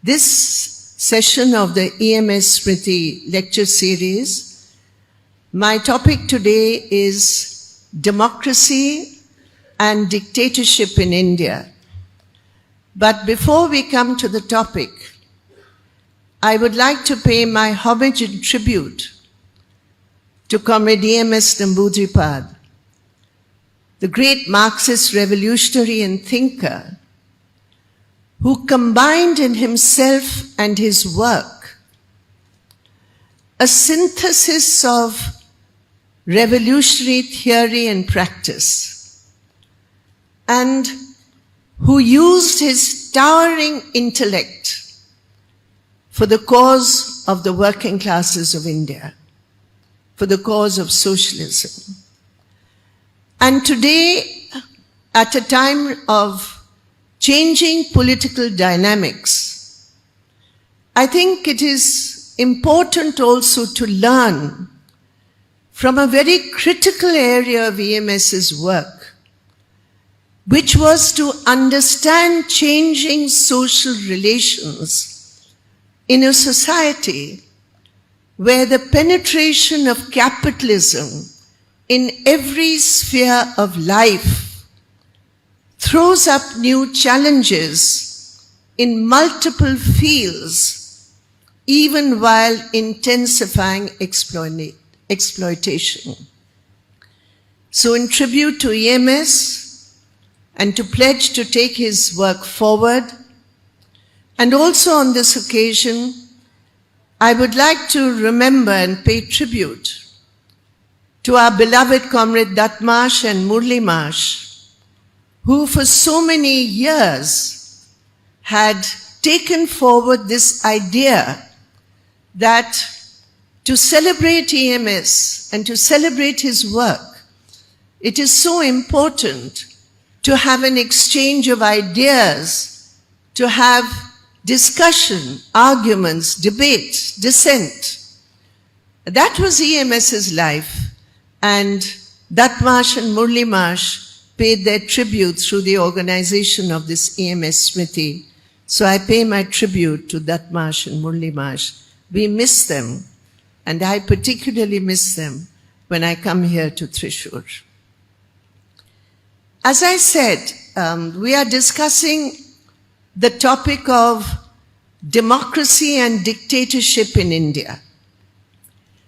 this session of the 𝒉𝒆𝒍𝒑 lecture series. My topic today is democracy and dictatorship in India. But before we come to the topic, I would like to pay my homage and tribute to Comrade 𝒉𝒆𝒂𝒄𝒉, the great Marxist revolutionary and thinker, who combined in himself and his work a synthesis of revolutionary theory and practice, and who used his towering intellect for the cause of the working classes of India, for the cause of socialism. And today, at a time of changing political dynamics, I think it is important also to learn from a very critical area of 𝒉𝒔's work, which was to understand changing social relations in a society where the penetration of capitalism in every sphere of life throws up new challenges in multiple fields, even while intensifying exploitation. So in tribute to 𝒉𝒔 and to pledge to take his work forward, and also on this occasion, I would like to remember and pay tribute to our beloved Comrade Datmash and Murlimash, who for so many years had taken forward this idea that to celebrate 𝒉𝒔 and to celebrate his work, it is so important to have an exchange of ideas, to have discussion, arguments, debate, dissent. That was 𝒉𝒔's life, and Datmash and Murlimash paid their tribute through the organization of this 𝒉𝒆𝒍𝒑. So I pay my tribute to Datmash and Murlimash. We miss them, and I particularly miss them when I come here to Thrissur. As I said, we are discussing the topic of democracy and dictatorship in India.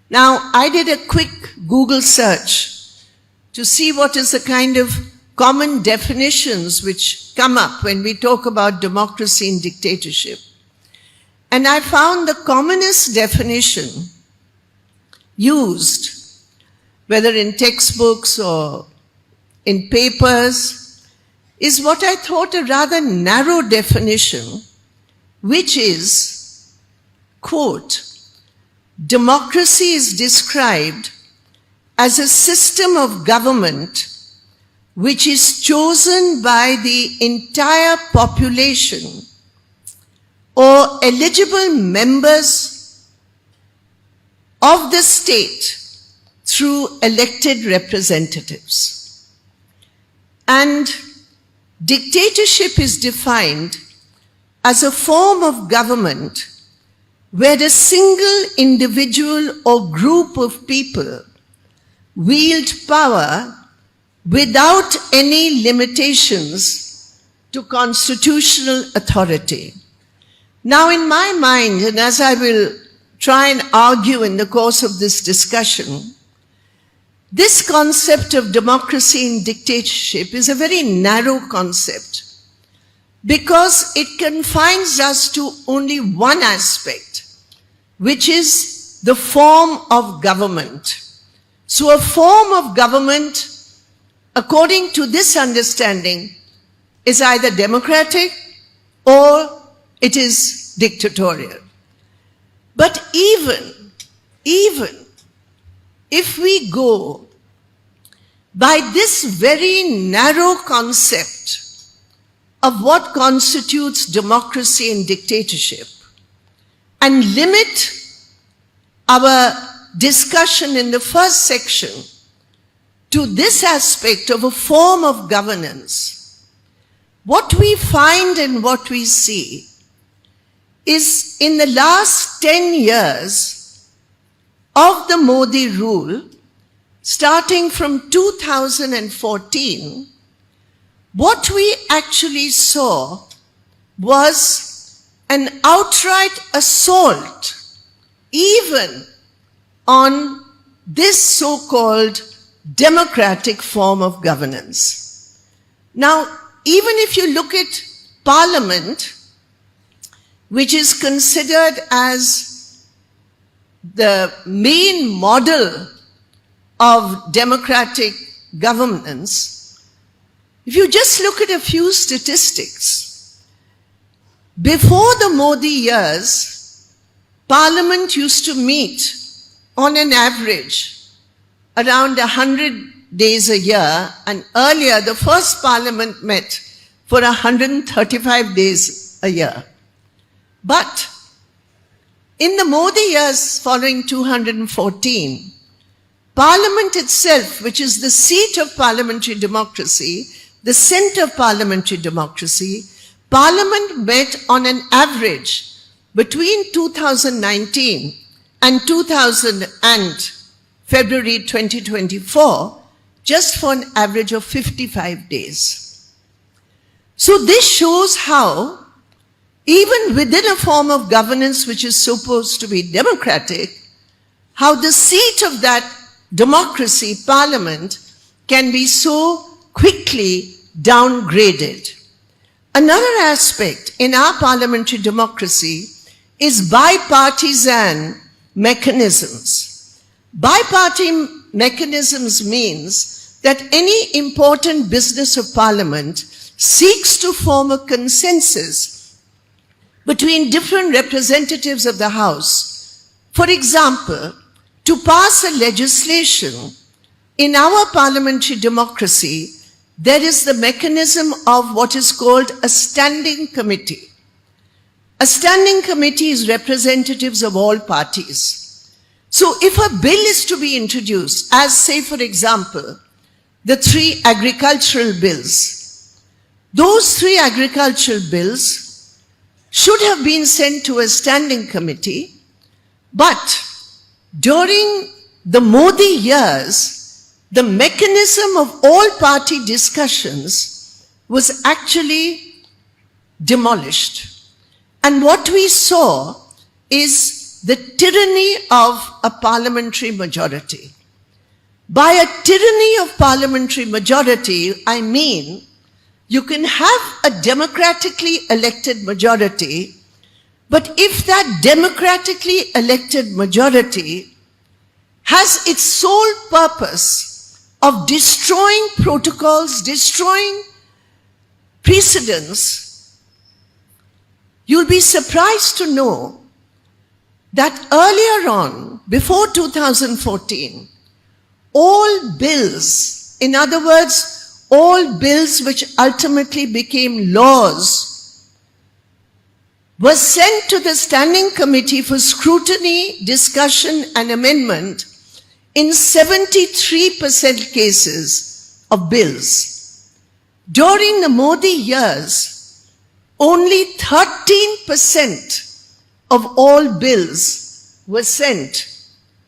Now, I did a quick Google search to see what is the kind of common definitions which come up when we talk about democracy and dictatorship. And I found the commonest definition used, whether in textbooks or in papers, is what I thought a rather narrow definition, which is, quote, democracy is described as a system of government which is chosen by the entire population or eligible members of the state through elected representatives. And dictatorship is defined as a form of government where a single individual or group of people wield power without any limitations to constitutional authority. Now, in my mind, and as I will try and argue in the course of this discussion, this concept of democracy and dictatorship is a very narrow concept because it confines us to only one aspect, which is the form of government. So a form of government, according to this understanding, is either democratic or it is dictatorial. But even if we go by this very narrow concept of what constitutes democracy and dictatorship and limit our discussion in the first section to this aspect of a form of governance, what we find and what we see is in the last 10 years of the Modi rule, starting from 2014, what we actually saw was an outright assault even on this so-called democratic form of governance. Now, even if you look at Parliament, which is considered as the main model of democratic governance, if you just look at a few statistics, before the Modi years, Parliament used to meet on an average around 100 days a year, and earlier the first Parliament met for 135 days a year. But in the Modi years following 2014, Parliament itself, which is the seat of parliamentary democracy, the center of parliamentary democracy, Parliament met on an average between 2019 and February 2024, just for an average of 55 days. So this shows how, even within a form of governance which is supposed to be democratic, how the seat of that democracy, Parliament, can be so quickly downgraded. Another aspect in our parliamentary democracy is bipartisan mechanisms. Bipartisan mechanisms means that any important business of Parliament seeks to form a consensus between different representatives of the House. For example, to pass a legislation, in our parliamentary democracy, there is the mechanism of what is called a standing committee. A standing committee is representatives of all parties. So if a bill is to be introduced, as say for example, the 3 agricultural bills, those 3 agricultural bills should have been sent to a standing committee, but during the Modi years, the mechanism of all party discussions was actually demolished. And what we saw is the tyranny of a parliamentary majority. By a tyranny of parliamentary majority, I mean you can have a democratically elected majority, but if that democratically elected majority has its sole purpose of destroying protocols, destroying precedents, you'll be surprised to know that earlier on, before 2014, all bills, in other words, all bills which ultimately became laws, were sent to the Standing Committee for scrutiny, discussion and amendment in 73% cases of bills. During the Modi years, only 13% of all bills were sent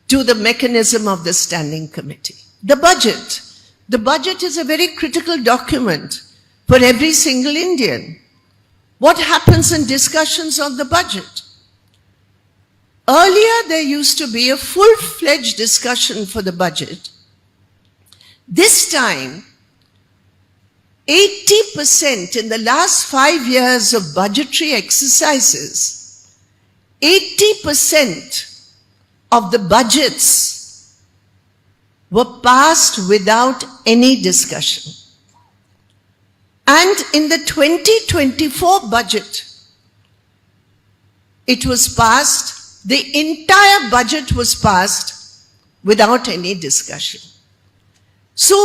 to the mechanism of the Standing Committee. The budget. The budget is a very critical document for every single Indian. What happens in discussions on the budget? Earlier, there used to be a full-fledged discussion for the budget. This time, 80% in the last 5 years of budgetary exercises, 80% of the budgets were passed without any discussion. And in the 2024 budget, it was passed. The entire budget was passed without any discussion. So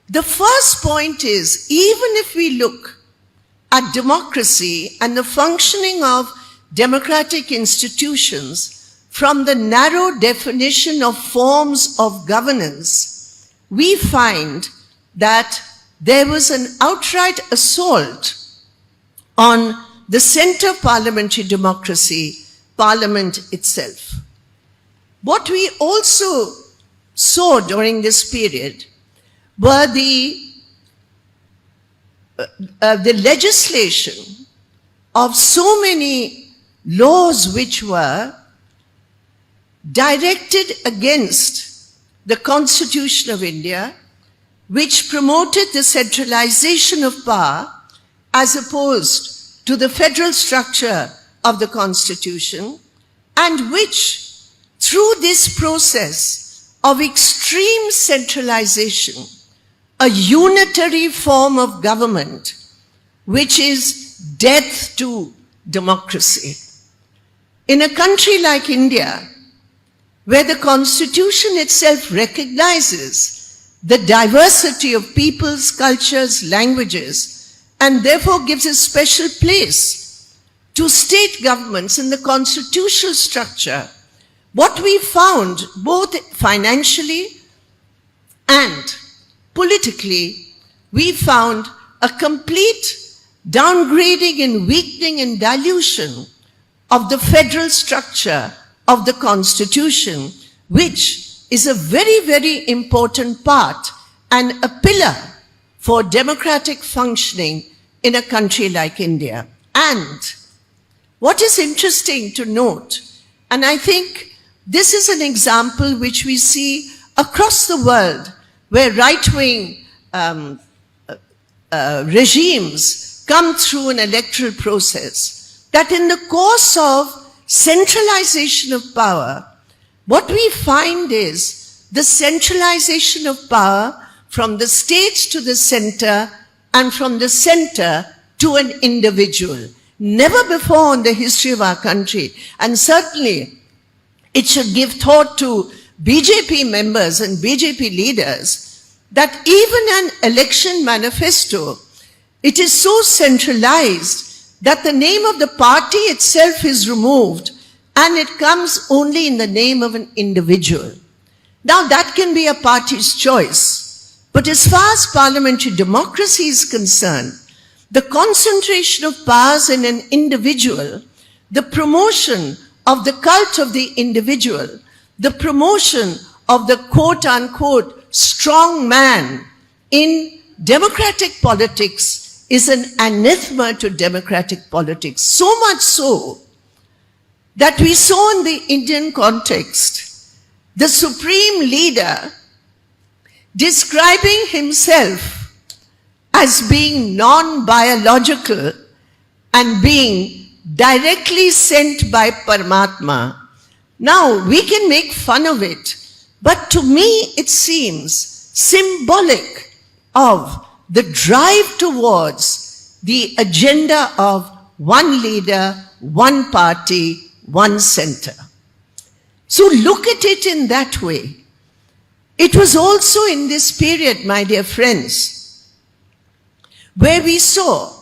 the first point is, even if we look at democracy and the functioning of democratic institutions from the narrow definition of forms of governance, we find that there was an outright assault on the center of parliamentary democracy, Parliament itself. What we also saw during this period were the legislation of so many laws which were directed against the Constitution of India, which promoted the centralization of power as opposed to the federal structure of the Constitution, and which, through this process of extreme centralization, a unitary form of government, which is death to democracy. In a country like India, where the Constitution itself recognizes the diversity of peoples, cultures, languages, and therefore gives a special place to state governments in the constitutional structure, what we found, both financially and politically, we found a complete downgrading and weakening and dilution of the federal structure of the Constitution, which is a very, very important part and a pillar for democratic functioning in a country like India. And what is interesting to note, and I think this is an example which we see across the world, where right-wing regimes come through an electoral process, that in the course of centralization of power, what we find is the centralization of power from the states to the center and from the center to an individual. Never before in the history of our country, and certainly it should give thought to BJP members and BJP leaders, that even an election manifesto, it is so centralized that the name of the party itself is removed and it comes only in the name of an individual. Now that can be a party's choice, but as far as parliamentary democracy is concerned, the concentration of powers in an individual, the promotion of the cult of the individual, the promotion of the quote-unquote strong man in democratic politics is an anathema to democratic politics. So much so that we saw in the Indian context the supreme leader describing himself as being non-biological and being directly sent by Paramatma. Now, we can make fun of it, but to me it seems symbolic of the drive towards the agenda of one leader, one party, one center. So look at it in that way. It was also in this period, my dear friends, where we saw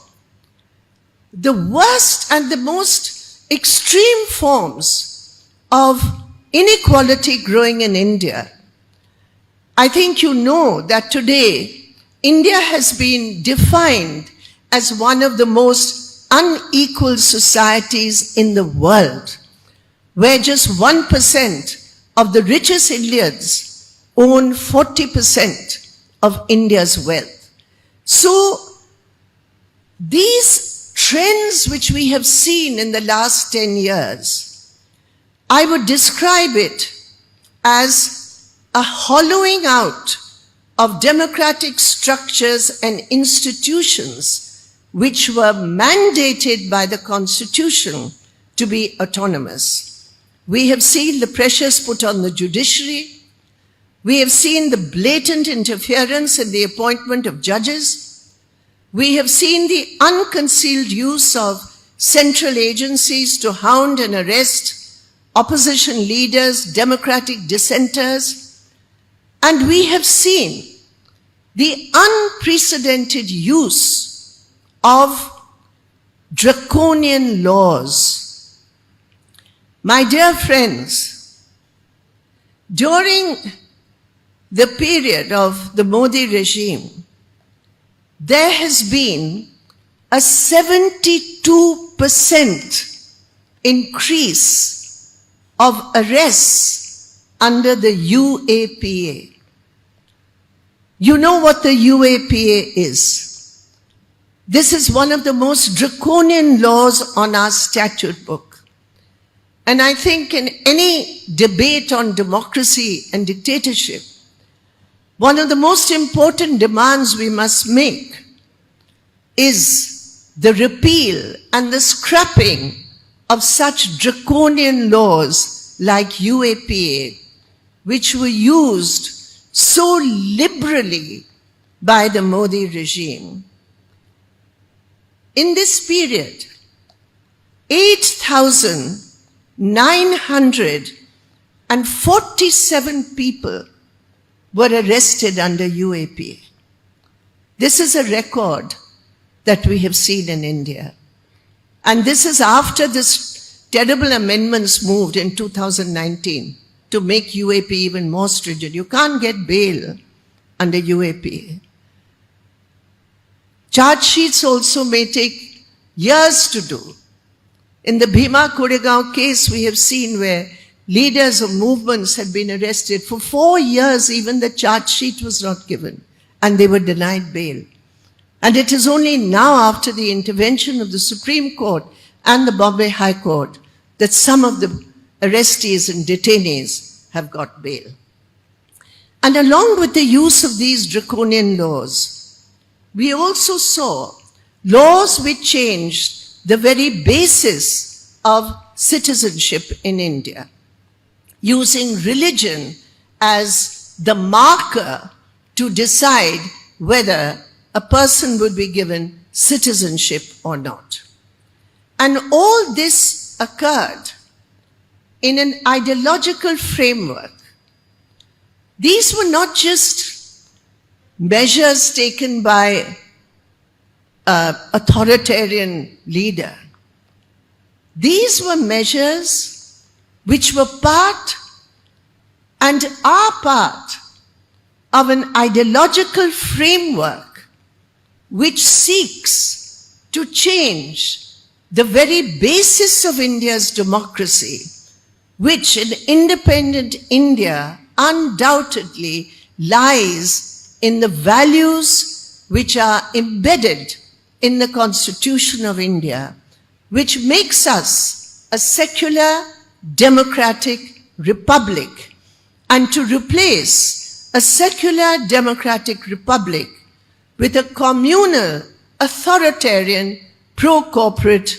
the worst and the most extreme forms of inequality growing in India. I think you know that today India has been defined as one of the most unequal societies in the world, where just 1% of the richest Indians own 40% of India's wealth. So these trends which we have seen in the last 10 years, I would describe it as a hollowing out of democratic structures and institutions which were mandated by the Constitution to be autonomous. We have seen the pressures put on the judiciary. We have seen the blatant interference in the appointment of judges. We have seen the unconcealed use of central agencies to hound and arrest opposition leaders, democratic dissenters. And we have seen the unprecedented use of draconian laws. My dear friends, during the period of the Modi regime, there has been a 72% 42% increase of arrests under the UAPA. You know what the UAPA is. This is one of the most draconian laws on our statute book. And I think in any debate on democracy and dictatorship, one of the most important demands we must make is the repeal and the scrapping of such draconian laws like UAPA, which were used so liberally by the Modi regime. In this period, 8,947 people were arrested under UAPA. This is a record that we have seen in India. And this is after this terrible amendments moved in 2019 to make UAPA even more stringent. You can't get bail under UAPA. Charge sheets also may take years to do. In the Bhima Koregaon case, we have seen where leaders of movements had been arrested. For 4 years, even the charge sheet was not given, and they were denied bail. And it is only now, after the intervention of the Supreme Court and the Bombay High Court, that some of the arrestees and detainees have got bail. And along with the use of these draconian laws, we also saw laws which changed the very basis of citizenship in India, using religion as the marker to decide whether a person would be given citizenship or not. And all this occurred in an ideological framework. These were not just measures taken by an authoritarian leader. These were measures which were part and are part of an ideological framework which seeks to change the very basis of India's democracy, which in independent India undoubtedly lies in the values which are embedded in the Constitution of India, which makes us a secular, democratic republic. And to replace a secular, democratic republic with a communal, authoritarian, pro-corporate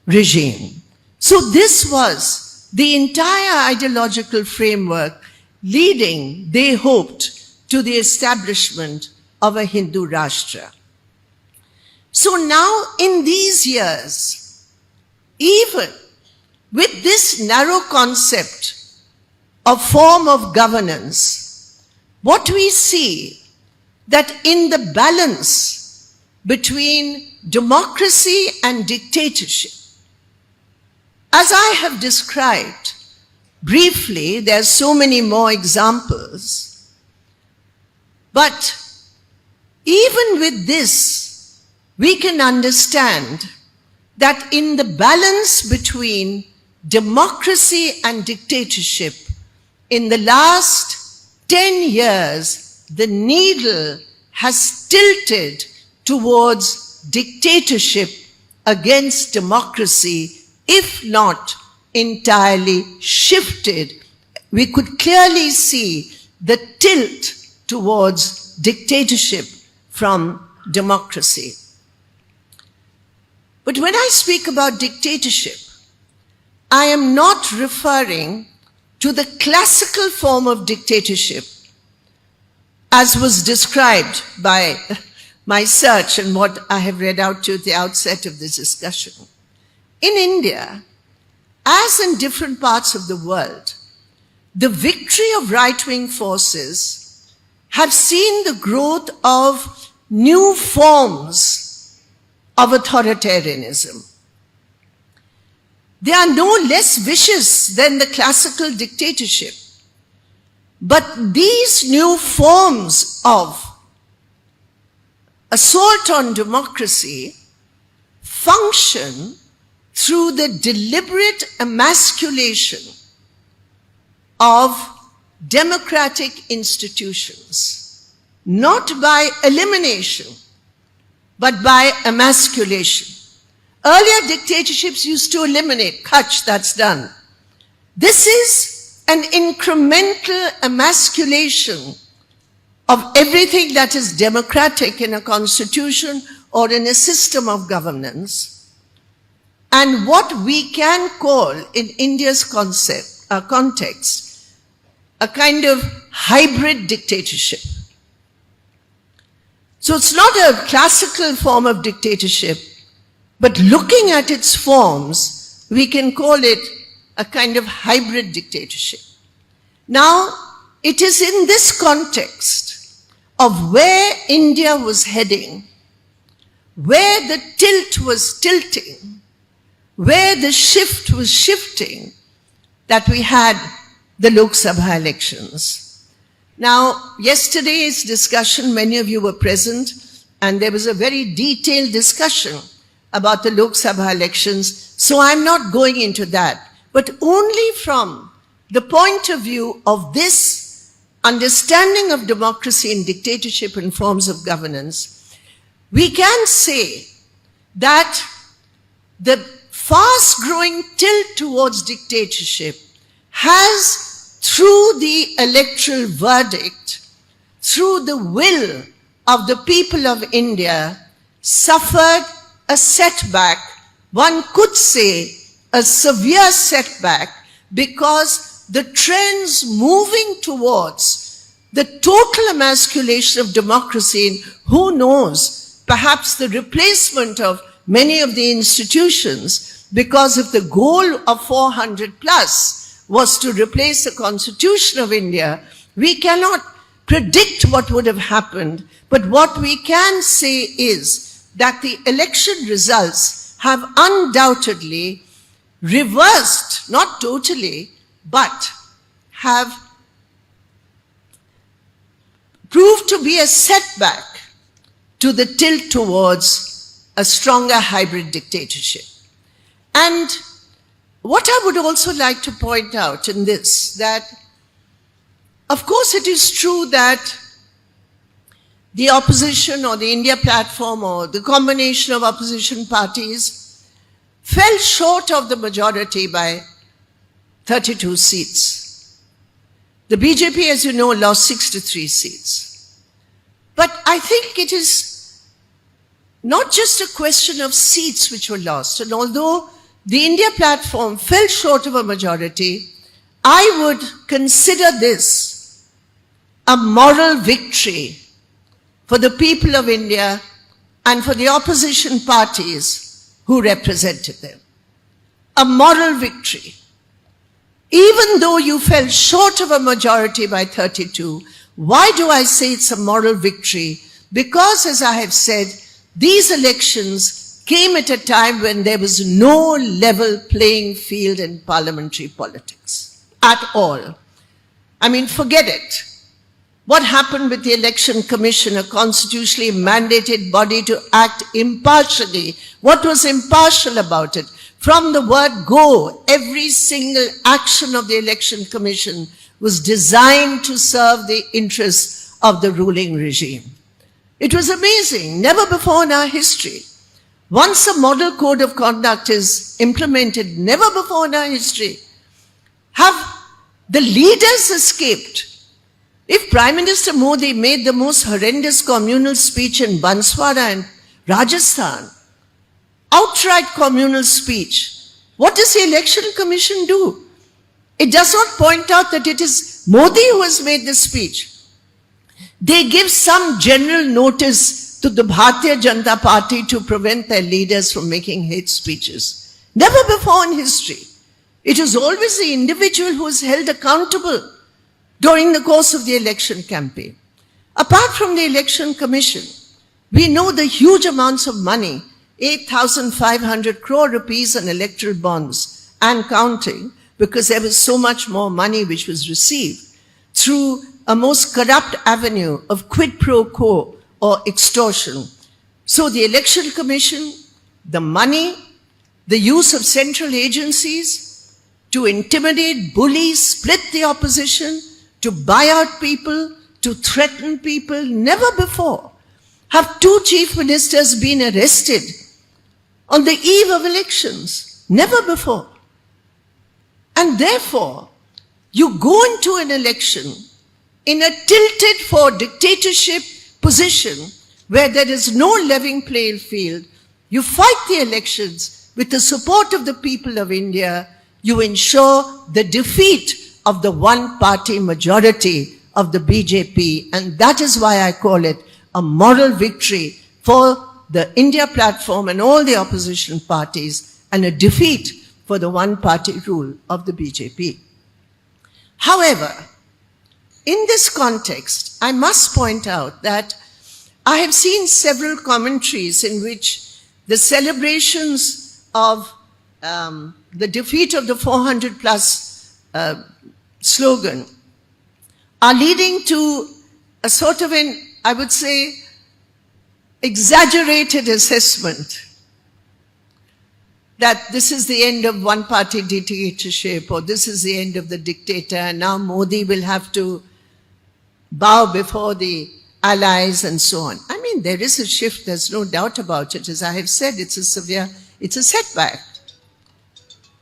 regime. So this was the entire ideological framework leading, they hoped, to the establishment of a Hindu Rashtra. So now in these years, even with this narrow concept of form of governance, what we see that in the balance between democracy and dictatorship, as I have described briefly, there are so many more examples, but even with this, we can understand that in the balance between democracy and dictatorship, in the last 10 years, the needle has tilted towards dictatorship against democracy, if not entirely shifted. We could clearly see the tilt towards dictatorship from democracy. But when I speak about dictatorship, I am not referring to the classical form of dictatorship as was described by my search and what I have read out to you at the outset of this discussion. In India, as in different parts of the world, the victory of right-wing forces have seen the growth of new forms of authoritarianism. They are no less vicious than the classical dictatorship. But these new forms of assault on democracy function through the deliberate emasculation of democratic institutions, not by elimination, but by emasculation. Earlier dictatorships used to eliminate, kutch, that's done. This is an incremental emasculation of everything that is democratic in a constitution or in a system of governance, and what we can call in India's context a kind of hybrid dictatorship. So it's not a classical form of dictatorship, but looking at its forms, we can call it a kind of hybrid dictatorship. Now, it is in this context of where India was heading, where the tilt was tilting, where the shift was shifting, that we had the Lok Sabha elections. Now, yesterday's discussion, many of you were present, and there was a very detailed discussion about the Lok Sabha elections, so I'm not going into that, but only from the point of view of this understanding of democracy and dictatorship and forms of governance, we can say that the fast-growing tilt towards dictatorship has, through the electoral verdict, through the will of the people of India, suffered a setback, one could say a severe setback, because the trends moving towards the total emasculation of democracy, and who knows, perhaps the replacement of many of the institutions, because if the goal of 400 plus was to replace the Constitution of India, we cannot predict what would have happened, but what we can say is that the election results have undoubtedly reversed, not totally, but have proved to be a setback to the tilt towards a stronger hybrid dictatorship. And what I would also like to point out in this, that of course it is true that the opposition or the India platform or the combination of opposition parties fell short of the majority by 32 seats. The BJP, as you know, lost 63 seats. But I think it is not just a question of seats which were lost. And although the India platform fell short of a majority, I would consider this a moral victory for the people of India and for the opposition parties who represented them. A moral victory. Even though you fell short of a majority by 32, why do I say it's a moral victory? Because, as I have said, these elections came at a time when there was no level playing field in parliamentary politics at all. I mean, forget it. What happened with the Election Commission, a constitutionally mandated body to act impartially? What was impartial about it? From the word go, every single action of the Election Commission was designed to serve the interests of the ruling regime. It was amazing, never before in our history. Once a model code of conduct is implemented, never before in our history, have the leaders escaped. If Prime Minister Modi made the most horrendous communal speech in Banswara and Rajasthan, outright communal speech, what does the Election Commission do? It does not point out that it is Modi who has made the speech. They give some general notice to the Bharatiya Janata Party to prevent their leaders from making hate speeches. Never before in history. It is always the individual who is held accountable during the course of the election campaign. Apart from the Election Commission, we know the huge amounts of money, 8,500 crore rupees on electoral bonds and counting, because there was so much more money which was received through a most corrupt avenue of quid pro quo or extortion. So the Election Commission, the money, the use of central agencies to intimidate, bully, split the opposition, to buy out people, to threaten people. Never before have two chief ministers been arrested on the eve of elections. Never before. And therefore, you go into an election in a tilted for dictatorship position where there is no level playing field. You fight the elections with the support of the people of India. You ensure the defeat of the one-party majority of the BJP. And that is why I call it a moral victory for the India platform and all the opposition parties, and a defeat for the one-party rule of the BJP. However, in this context, I must point out that I have seen several commentaries in which the celebrations of the defeat of the 400 plus slogan are leading to a sort of an, I would say, exaggerated assessment that this is the end of one-party dictatorship, or this is the end of the dictator, and now Modi will have to bow before the allies and so on. I mean, there is a shift, there's no doubt about it. As I have said, it's a setback.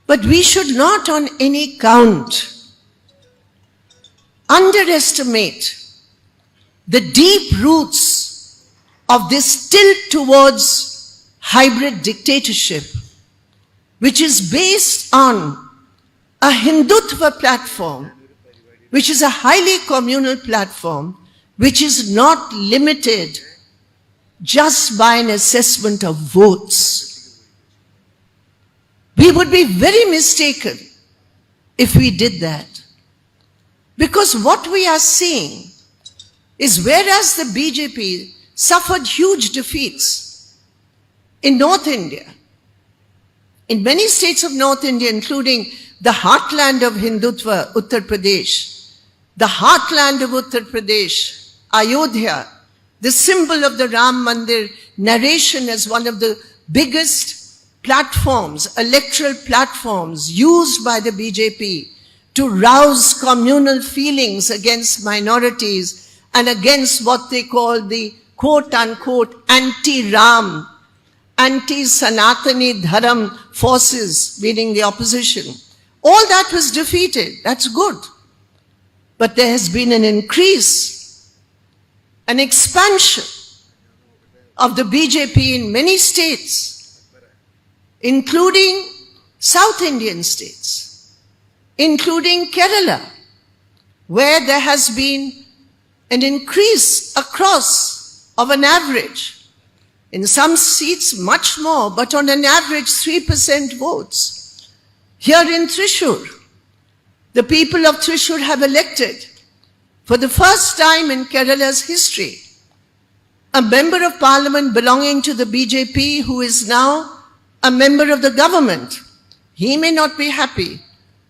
But we should not on any count underestimate the deep roots of this tilt towards hybrid dictatorship, which is based on a Hindutva platform, which is a highly communal platform, which is not limited just by an assessment of votes. We would be very mistaken if we did that. Because what we are seeing is, whereas the BJP suffered huge defeats in North India, in many states of North India, including the heartland of Hindutva, Uttar Pradesh, the heartland of Uttar Pradesh, Ayodhya, the symbol of the Ram Mandir narration as one of the biggest platforms, electoral platforms used by the BJP to rouse communal feelings against minorities and against what they call the quote-unquote anti-Ram, anti-Sanatani Dharam forces, meaning the opposition. All that was defeated. That's good. But there has been an increase, an expansion of the BJP in many states, including South Indian states, including Kerala, where there has been an increase across of an average. In some seats, much more, but on an average, 3% votes. Here in Thrissur, the people of Thrissur have elected, for the first time in Kerala's history, a member of parliament belonging to the BJP who is now a member of the government. He may not be happy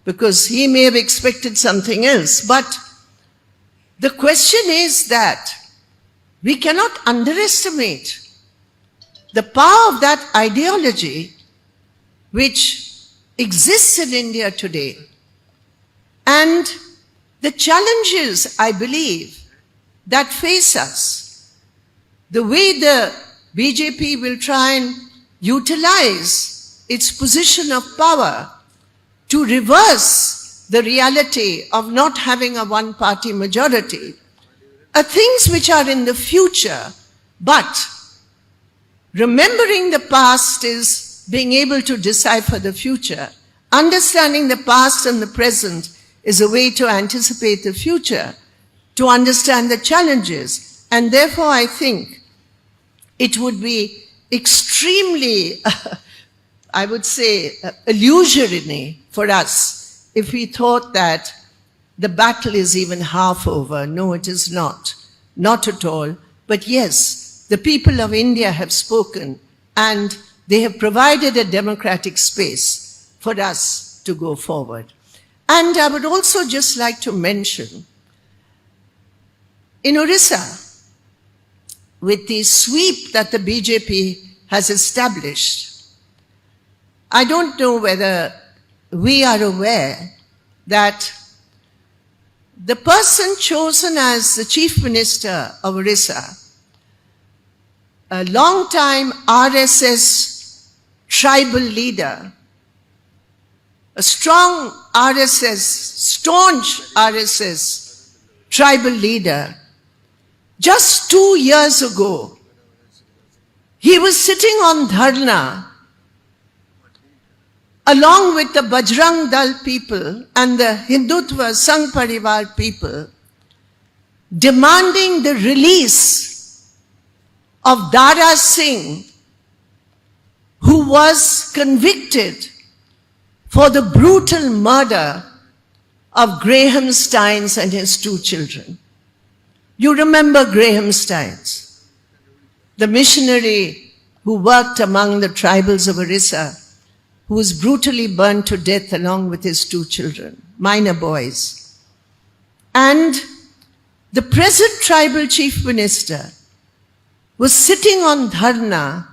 because he may have expected something else. But the question is that we cannot underestimate the power of that ideology which exists in India today, and the challenges, I believe, that face us. The way the BJP will try and utilize its position of power to reverse the reality of not having a one-party majority are things which are in the future, but remembering the past is being able to decipher the future. Understanding the past and the present is a way to anticipate the future, to understand the challenges. And therefore, I think it would be extremely, I would say, illusory for us if we thought that the battle is even half over. No, it is not. Not at all. But yes, the people of India have spoken, and they have provided a democratic space for us to go forward. And I would also just like to mention, in Orissa, with the sweep that the BJP has established, I don't know whether we are aware that the person chosen as the Chief Minister of Orissa, a long-time RSS tribal leader, a strong RSS, staunch RSS tribal leader, just 2 years ago, he was sitting on dharna along with the Bajrang Dal people and the Hindutva Sangh Parivar people, demanding the release of Dara Singh, who was convicted for the brutal murder of Graham Steins and his 2 children. You remember Graham Steins, the missionary who worked among the tribals of Orissa, who was brutally burned to death along with his 2 children, minor boys. And the present tribal chief minister was sitting on dharna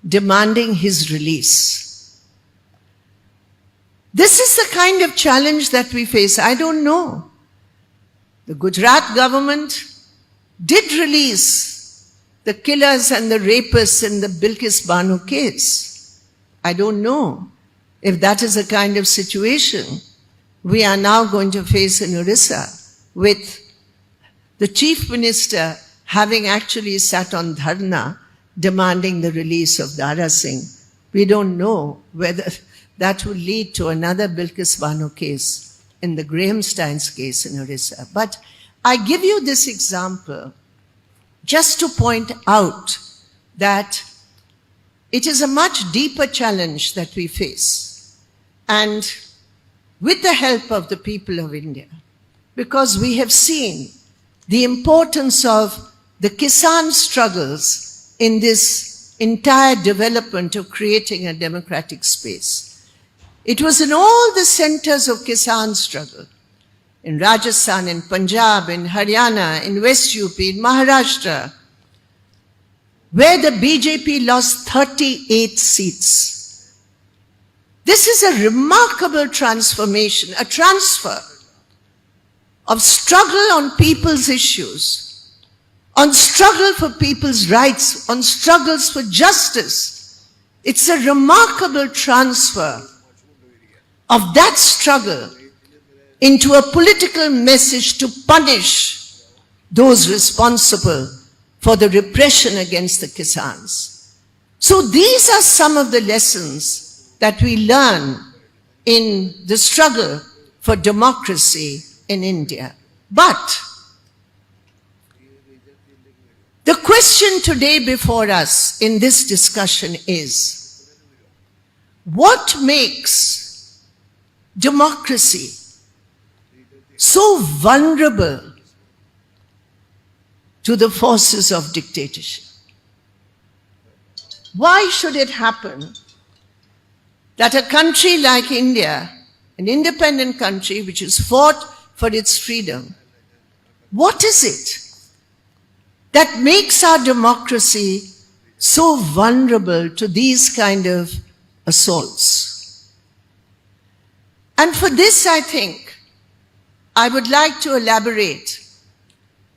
demanding his release. This is the kind of challenge that we face. I don't know. The Gujarat government did release the killers and the rapists in the Bilkis Bano case. I don't know if that is the kind of situation we are now going to face in Orissa, with the chief minister having actually sat on dharna demanding the release of Dara Singh. We don't know whether that will lead to another Bilkis Bano case in the Graham Steins case in Orissa. But I give you this example just to point out that it is a much deeper challenge that we face. And with the help of the people of India, because we have seen the importance of the Kisan struggles in this entire development of creating a democratic space. It was in all the centers of Kisan struggle, in Rajasthan, in Punjab, in Haryana, in West UP, in Maharashtra, where the BJP lost 38 seats. This is a remarkable transformation, a transfer of struggle on people's issues, on struggle for people's rights, on struggles for justice. It's a remarkable transfer of that struggle into a political message to punish those responsible for the repression against the Kisans. So these are some of the lessons that we learn in the struggle for democracy in India. But the question today before us in this discussion is, what makes democracy so vulnerable to the forces of dictatorship? Why should it happen that a country like India, an independent country which has fought for its freedom, what is it that makes our democracy so vulnerable to these kind of assaults? And for this, I think, I would like to elaborate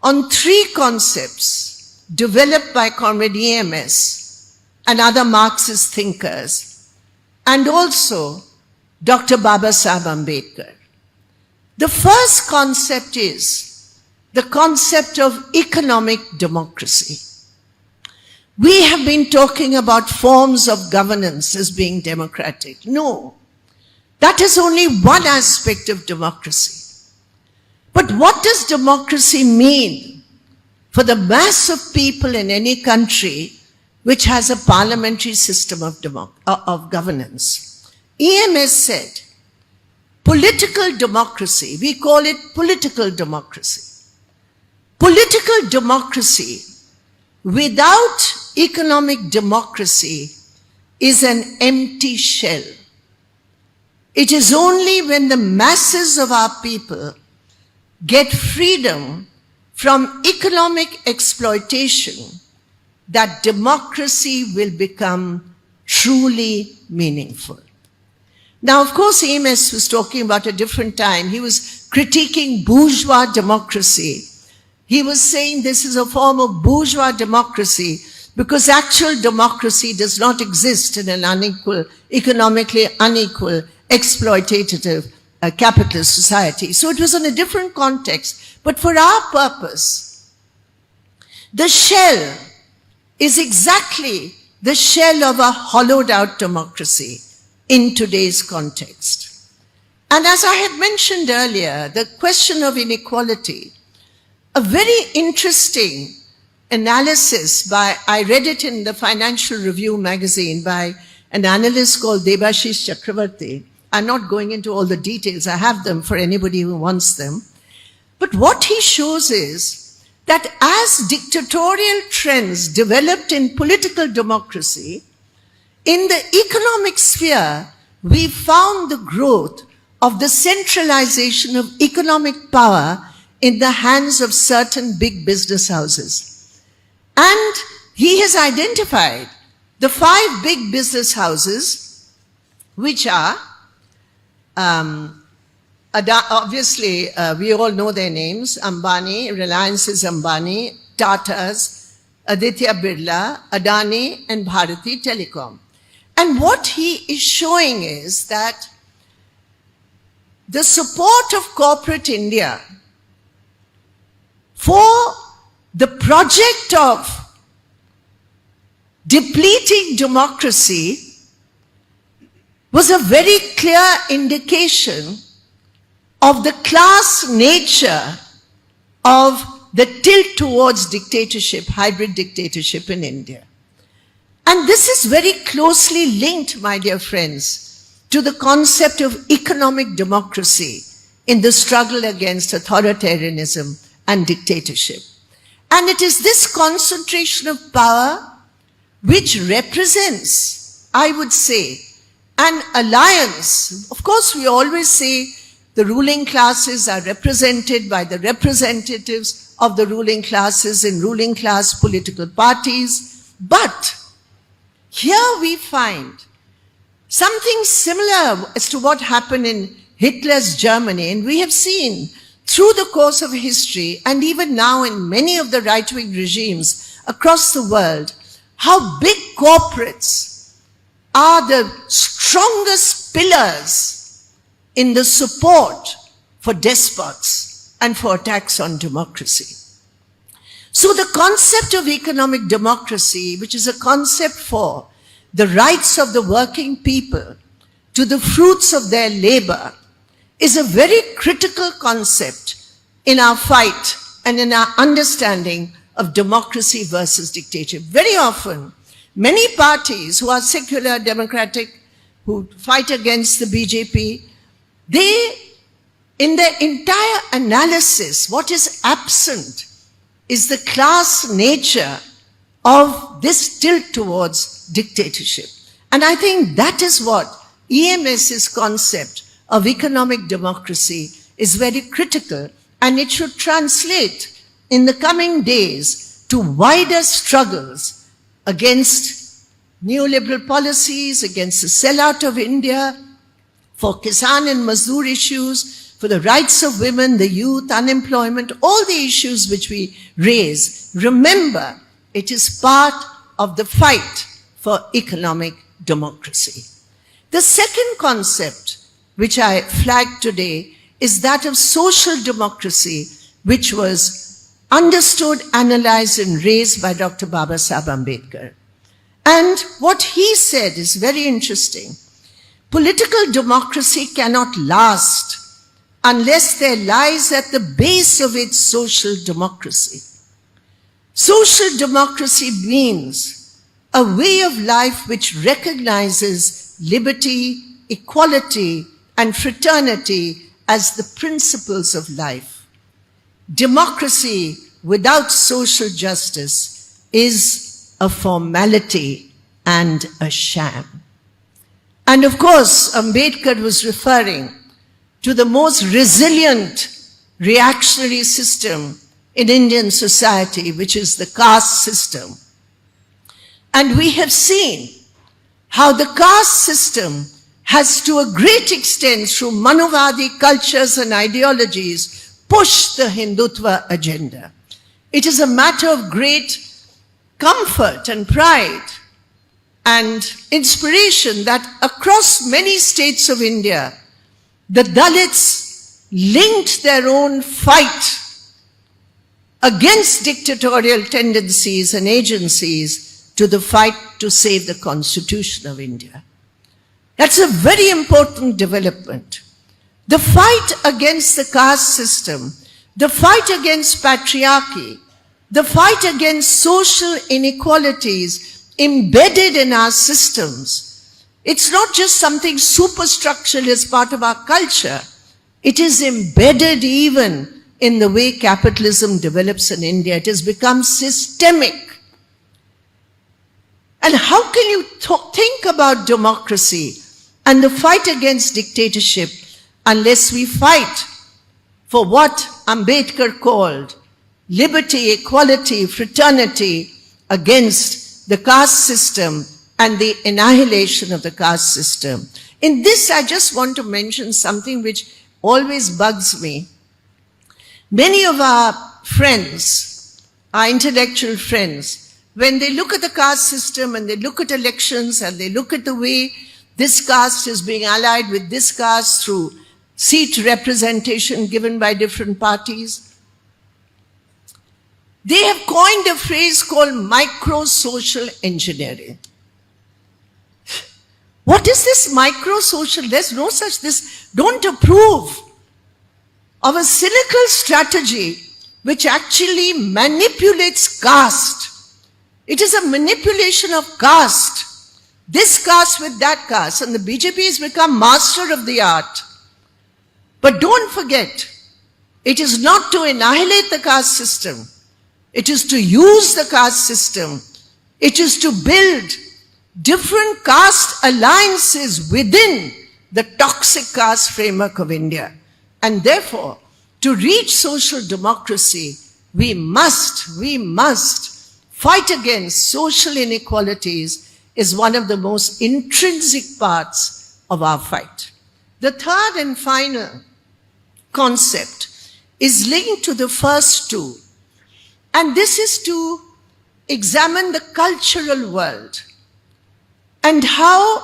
on 3 concepts developed by Comrade 𝒂𝒆𝒄𝒉 and other Marxist thinkers, and also Dr. Babasaheb Ambedkar. The first concept is the concept of economic democracy. We have been talking about forms of governance as being democratic. No, that is only one aspect of democracy. But what does democracy mean for the mass of people in any country which has a parliamentary system of governance? 𝒂𝒆𝒄𝒉 said, political democracy, we call it political democracy. Political democracy without economic democracy is an empty shell. It is only when the masses of our people get freedom from economic exploitation that democracy will become truly meaningful. Now, of course, 𝒂𝒔𝒆 was talking about a different time. He was critiquing bourgeois democracy. He was saying this is a form of bourgeois democracy because actual democracy does not exist in an unequal, economically unequal, exploitative capitalist society. So it was in a different context. But for our purpose, the shell is exactly the shell of a hollowed out democracy in today's context. And as I had mentioned earlier, the question of inequality, a very interesting analysis I read it in the Financial Review magazine by an analyst called Debashish Chakravarti. I'm not going into all the details, I have them for anybody who wants them. But what he shows is that as dictatorial trends developed in political democracy, in the economic sphere, we found the growth of the centralization of economic power in the hands of certain big business houses. And he has identified the 5 big business houses, which are, obviously, we all know their names, Ambani, Reliance's Ambani, Tata's, Aditya Birla, Adani, and Bharati Telecom. And what he is showing is that the support of corporate India for the project of depleting democracy was a very clear indication of the class nature of the tilt towards dictatorship, hybrid dictatorship in India. And this is very closely linked, my dear friends, to the concept of economic democracy in the struggle against authoritarianism and dictatorship. And it is this concentration of power which represents, I would say, an alliance. Of course, we always say the ruling classes are represented by the representatives of the ruling classes in ruling class political parties. But here we find something similar as to what happened in Hitler's Germany. And we have seen through the course of history, and even now in many of the right-wing regimes across the world, how big corporates are the strongest pillars in the support for despots and for attacks on democracy. So the concept of economic democracy, which is a concept for the rights of the working people to the fruits of their labor, is a very critical concept in our fight and in our understanding of democracy versus dictatorship. Very often, many parties who are secular, democratic, who fight against the BJP, they, in their entire analysis, what is absent is the class nature of this tilt towards dictatorship. And I think that is what 𝒂𝒆's concept of economic democracy is very critical, and it should translate in the coming days to wider struggles against neoliberal policies, against the sellout of India, for Kisan and Mazdoor issues, for the rights of women, the youth, unemployment, all the issues which we raise. Remember, it is part of the fight for economic democracy. The second concept which I flagged today is that of social democracy, which was understood, analyzed, and raised by Dr. Babasaheb Ambedkar. And what he said is very interesting. Political democracy cannot last unless there lies at the base of it social democracy. Social democracy means a way of life which recognizes liberty, equality, and fraternity as the principles of life. Democracy without social justice is a formality and a sham. And of course, Ambedkar was referring to the most resilient reactionary system in Indian society, which is the caste system. And we have seen how the caste system has to a great extent through Manuvadi cultures and ideologies pushed the Hindutva agenda. It is a matter of great comfort and pride and inspiration that across many states of India, the Dalits linked their own fight against dictatorial tendencies and agencies to the fight to save the Constitution of India. That's a very important development. The fight against the caste system, the fight against patriarchy, the fight against social inequalities embedded in our systems. It's not just something superstructural as part of our culture. It is embedded even in the way capitalism develops in India. It has become systemic. And how can you think about democracy and the fight against dictatorship unless we fight for what Ambedkar called liberty, equality, fraternity against the caste system and the annihilation of the caste system? In this, I just want to mention something which always bugs me. Many of our friends, our intellectual friends, when they look at the caste system and they look at elections and they look at the way this caste is being allied with this caste through seat representation given by different parties, they have coined a phrase called micro-social engineering. What is this micro-social? There's no such this. Don't approve of a cynical strategy which actually manipulates caste. It is a manipulation of caste. This caste with that caste. And the BJP has become master of the art. But don't forget, it is not to annihilate the caste system. It is to use the caste system. It is to build different caste alliances within the toxic caste framework of India. And therefore, to reach social democracy, we must fight against social inequalities is one of the most intrinsic parts of our fight. The third and final concept is linked to the first two. And this is to examine the cultural world and how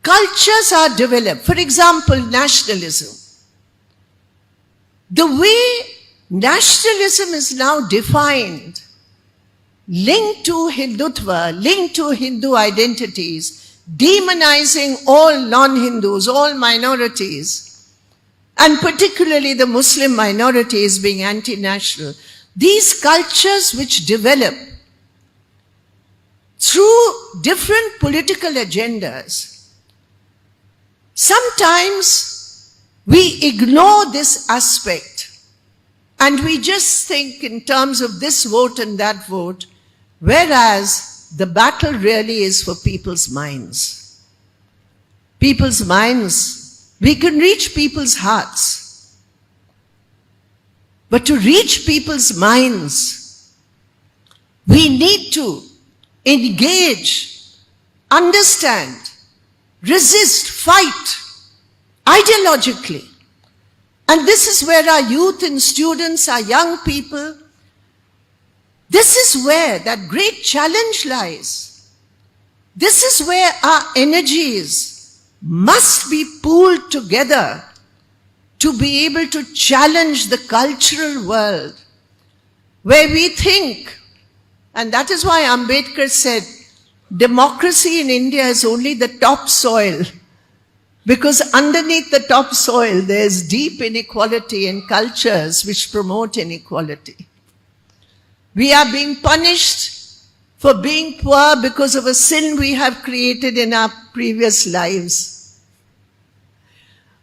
cultures are developed. For example, nationalism. The way nationalism is now defined, linked to Hindutva, linked to Hindu identities, demonizing all non-Hindus, all minorities, and particularly the Muslim minorities being anti-national. These cultures which develop through different political agendas, sometimes we ignore this aspect and we just think in terms of this vote and that vote, whereas the battle really is for people's minds. People's minds, we can reach people's hearts. But to reach people's minds, we need to engage, understand, resist, fight ideologically. And this is where our youth and students, our young people, this is where that great challenge lies. This is where our energies must be pooled together to be able to challenge the cultural world, where we think, and that is why Ambedkar said, democracy in India is only the topsoil, because underneath the topsoil there is deep inequality in cultures which promote inequality. We are being punished for being poor because of a sin we have created in our previous lives.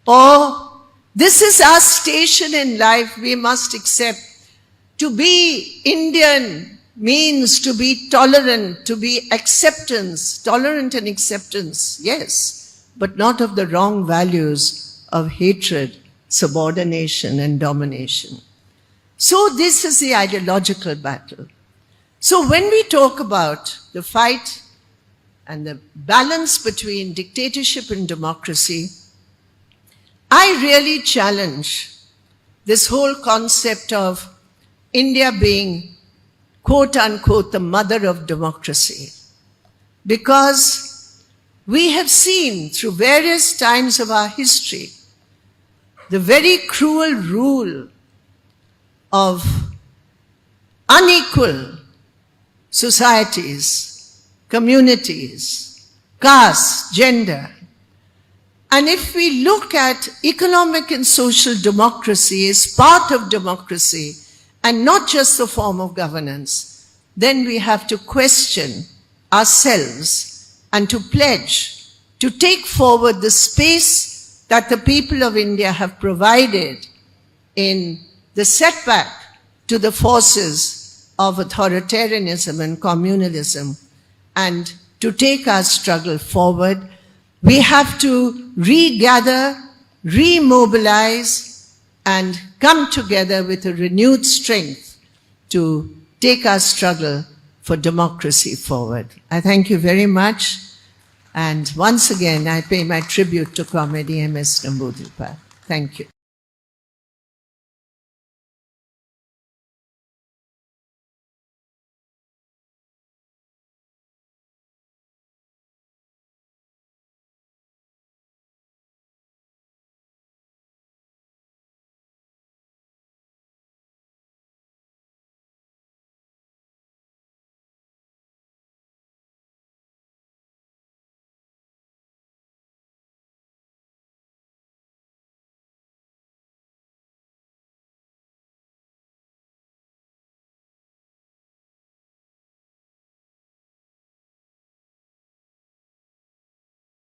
Or this is our station in life, we must accept. To be Indian means to be tolerant, to be acceptance, tolerant and acceptance, yes, but not of the wrong values of hatred, subordination and domination. So this is the ideological battle. So when we talk about the fight and the balance between dictatorship and democracy, I really challenge this whole concept of India being, quote unquote, the mother of democracy. Because we have seen through various times of our history the very cruel rule of unequal societies, communities, caste, gender. And if we look at economic and social democracy as part of democracy and not just the form of governance, then we have to question ourselves and to pledge to take forward the space that the people of India have provided in the setback to the forces of authoritarianism and communalism, and to take our struggle forward. We have to regather, remobilize, and come together with a renewed strength to take our struggle for democracy forward. I thank you very much. And once again, I pay my tribute to Comrade 𝒂𝒆𝒂𝒏𝒏𝒆𝒍. Thank you.